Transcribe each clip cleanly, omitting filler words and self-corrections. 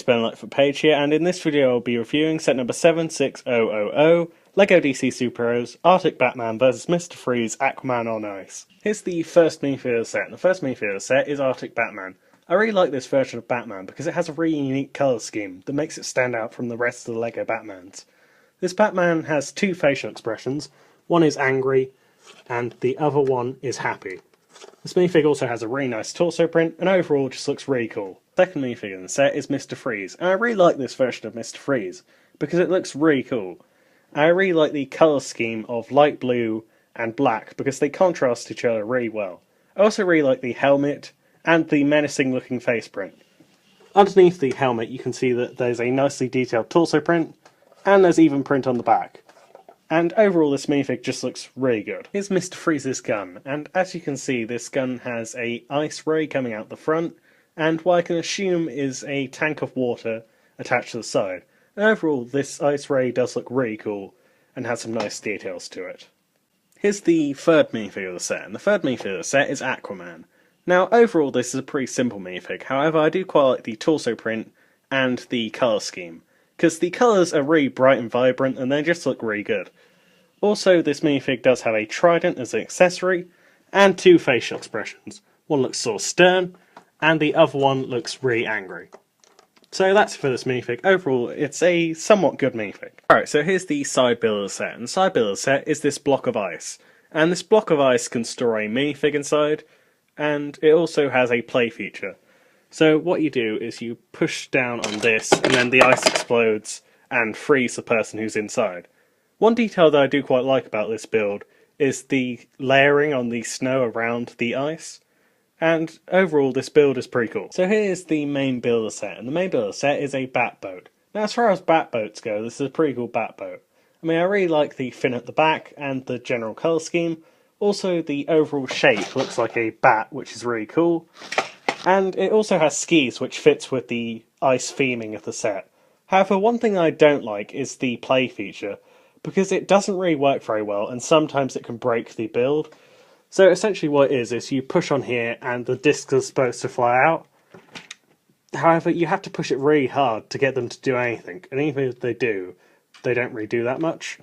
Ben Like for Page here, and in this video I'll be reviewing set number 76000, LEGO DC Superheroes, Arctic Batman vs Mr. Freeze Aquaman on Ice. Here's the first minifigure of the set, and the first minifigure of the set is Arctic Batman. I really like this version of Batman because it has a really unique colour scheme that makes it stand out from the rest of the LEGO Batmans. This Batman has two facial expressions, one is angry and the other one is happy. This minifig also has a really nice torso print, and overall just looks really cool. The second minifigure in the set is Mr. Freeze, and I really like this version of Mr. Freeze, because it looks really cool. I really like the colour scheme of light blue and black, because they contrast each other really well. I also really like the helmet, and the menacing looking face print. Underneath the helmet you can see that there's a nicely detailed torso print, and there's even print on the back. And overall this minifig just looks really good. Here's Mr. Freeze's gun, and as you can see this gun has a ice ray coming out the front, and what I can assume is a tank of water attached to the side. And overall this ice ray does look really cool, and has some nice details to it. Here's the third minifig of the set, and the third minifig of the set is Aquaman. Now overall this is a pretty simple minifig, however I do quite like the torso print and the colour scheme, because the colours are really bright and vibrant and they just look really good. Also, this minifig does have a trident as an accessory, and two facial expressions. One looks sort of stern, and the other one looks really angry. So that's it for this minifig. Overall, it's a somewhat good minifig. Alright, so here's the side build of the set, and the side build of the set is this block of ice. And this block of ice can store a minifig inside, and it also has a play feature. So what you do is you push down on this, and then the ice explodes and frees the person who's inside. One detail that I do quite like about this build is the layering on the snow around the ice, and overall this build is pretty cool. So here's the main build of the set, and the main build of the set is a bat boat. Now as far as bat boats go, this is a pretty cool bat boat. I mean, I really like the fin at the back and the general colour scheme. Also the overall shape looks like a bat, which is really cool. And it also has skis, which fits with the ice theming of the set. However, one thing I don't like is the play feature, because it doesn't really work very well, and sometimes it can break the build. So essentially what it is you push on here and the discs are supposed to fly out. However, you have to push it really hard to get them to do anything, and even if they do, they don't really do that much.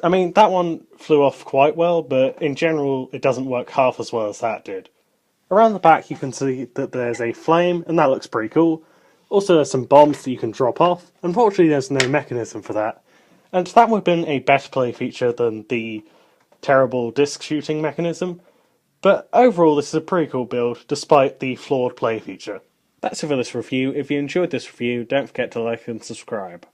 I mean, that one flew off quite well, but in general it doesn't work half as well as that did. Around the back you can see that there's a flame, and that looks pretty cool. Also there's some bombs that you can drop off. Unfortunately there's no mechanism for that. And that would have been a better play feature than the terrible disc shooting mechanism, but overall this is a pretty cool build, despite the flawed play feature. That's it for this review. If you enjoyed this review, don't forget to like and subscribe.